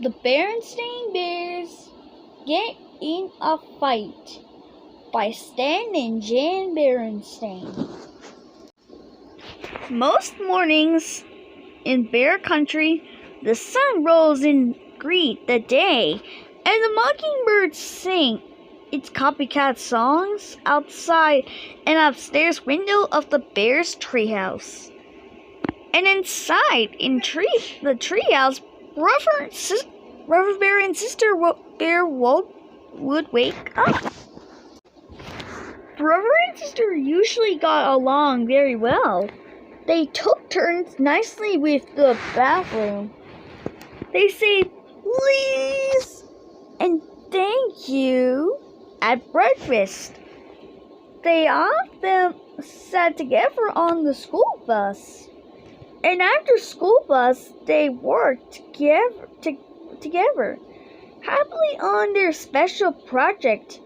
The berenstain Bears get in a fight by Stan and Jan Berenstain. Most mornings in Bear Country, the sun rose and greet the day, and the mockingbirds sing its copycat songs outside and upstairs window of the bear's treehouse. And inside, the treehouse, Brother Bear and Sister Bear would wake up. Brother and Sister usually got along very well. They took turns nicely with the bathroom. They say please and thank you at breakfast. They often sat together on the school bus. And after school bus, they worked together happily on their special project,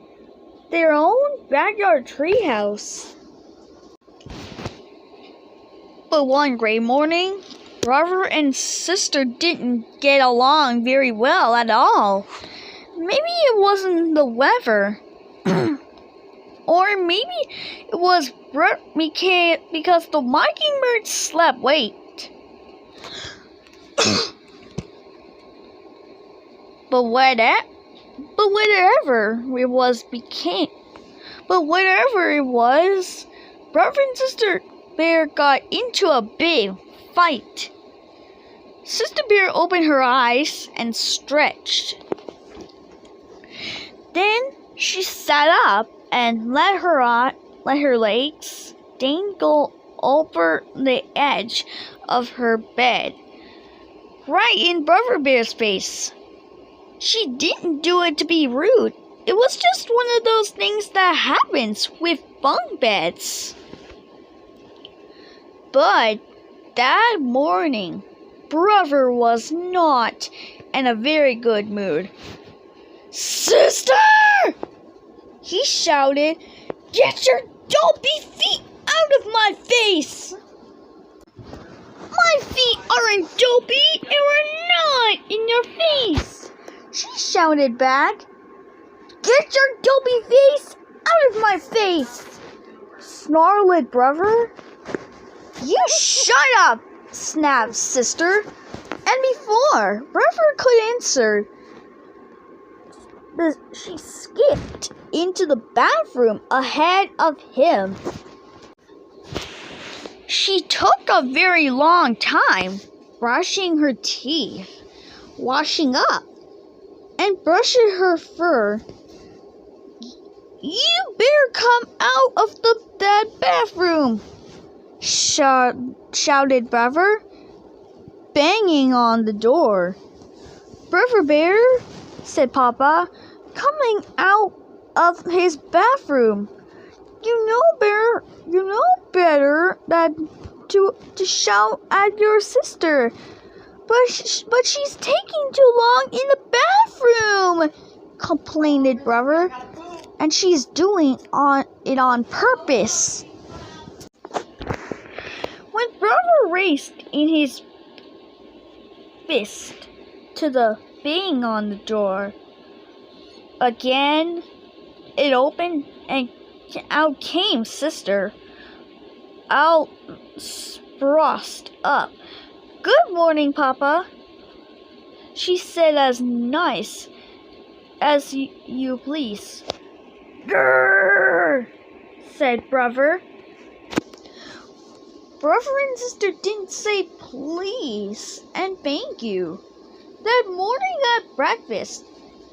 their own backyard treehouse. But one gray morning, Brother and Sister didn't get along very well at all. Maybe it wasn't the weather. Or maybe it was because the mockingbird slept late. But whatever it was, Brother and Sister Bear got into a big fight. Sister Bear opened her eyes and stretched. Then she sat up and let her legs dangle over the edge of her bed, right in Brother Bear's face. She didn't do it to be rude. It was just one of those things that happens with bunk beds. But that morning, Brother was not in a very good mood. "Sister!" he shouted. "Get your dopey feet out of my face!" "My feet aren't dopey and we're not in your face!" she shouted back. "Get your dopey face out of my face!" snarled Brother. "You shut up!" snapped Sister. And before Brother could answer, she skipped into the bathroom ahead of him. She took a very long time brushing her teeth, washing up, and brushing her fur. "You better come out of that bathroom!" shouted Brother, banging on the door. "Brother Bear," said Papa, coming out of his bathroom, You know better than to shout at your sister. But she's taking too long in the bathroom," complained Brother, "and she's doing it on purpose." When Brother raced in his fist to the bang on the door, again it opened and out came Sister, all spruced up. "Good morning, Papa," she said as nice as you please. "Grrr," said Brother. Brother and Sister didn't say please and thank you that morning at breakfast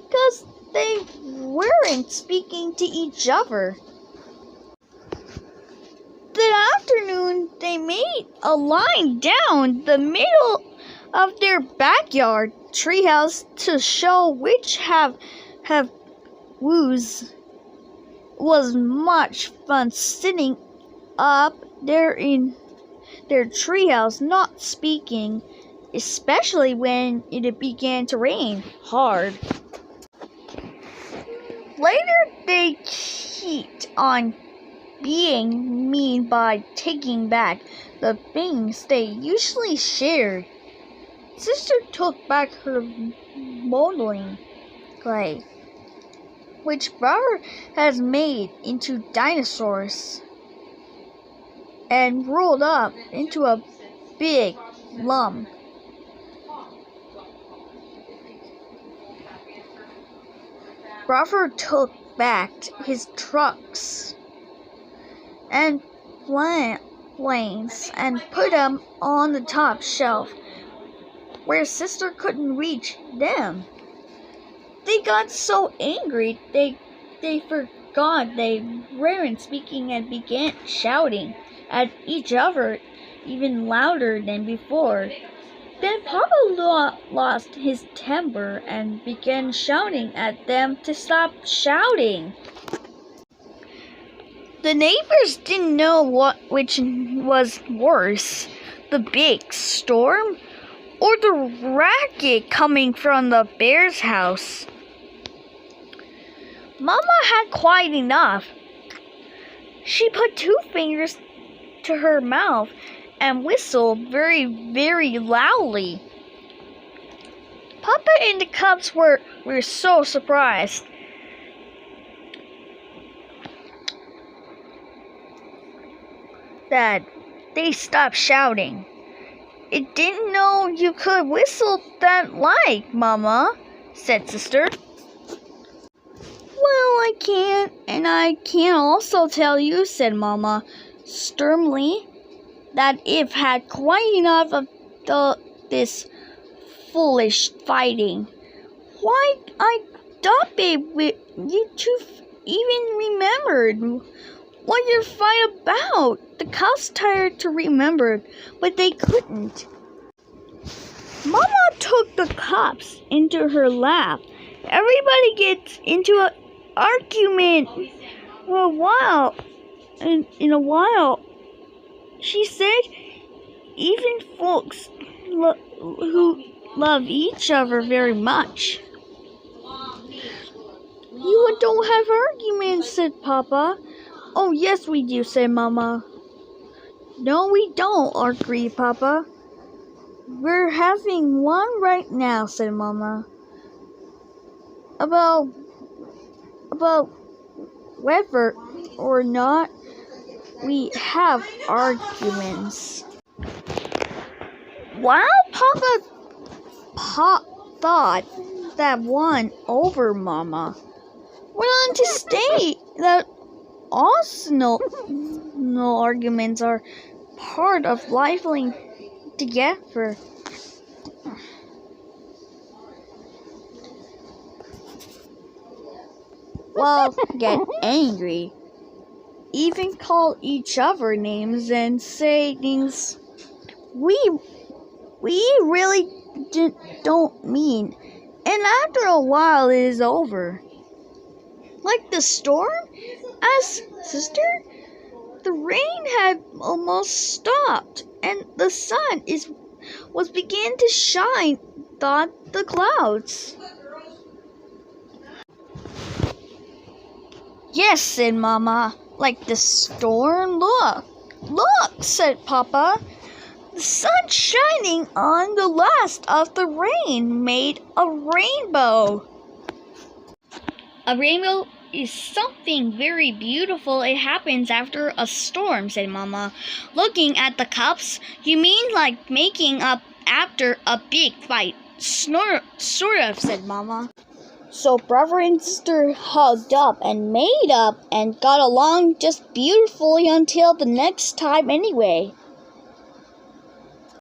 because they weren't speaking to each other. That afternoon, they made a line down the middle of their backyard treehouse to show which have woos. Was much fun sitting up there in their treehouse, not speaking, especially when it began to rain hard. Later, they kept on being mean by taking back the things they usually shared. Sister took back her modeling clay, which brother has made into dinosaurs, and rolled up into a big lump. Brother took back his trucks and planes and put them on the top shelf where Sister couldn't reach them. They got so angry they forgot they weren't speaking and began shouting at each other even louder than before. Then Papa lost his temper and began shouting at them to stop shouting. The neighbors didn't know which was worse, the big storm or the racket coming from the bear's house. Mama had quite enough. She put 2 fingers to her mouth and whistled very, very loudly. Papa and the cubs were so surprised. That they stopped shouting. "I didn't know you could whistle that like, Mama," said Sister. "Well, I can't, and I can also tell you," said Mama sternly, "that I've had quite enough of this foolish fighting. Why, I thought you two even remembered what your fight about. The cows tired to remember, but they couldn't." Mama took the cups into her lap. "Everybody gets into an argument for a while, and in a while," she said. "Even folks who love each other very much." "You don't have arguments," said Papa. "Oh, yes, we do," said Mama. "No, we don't," agreed Papa. "We're having one right now," said Mama. About whether or not we have arguments." While Papa thought that one over, Mama went on to state that no arguments are part of living together. Well, get angry, even call each other names and say things we really don't mean, and after a while it is over. Like the storm, asked Sister. The rain had almost stopped, and the sun was beginning to shine through the clouds. "Yes," said Mama, "like the storm. Look," said Papa. "The sun shining on the last of the rain made a rainbow." "A rainbow is something very beautiful. It happens after a storm," said Mama, looking at the cups. "You mean like making up after a big fight?" Sort of, said Mama. So brother and sister hugged up and made up and got along just beautifully until the next time anyway.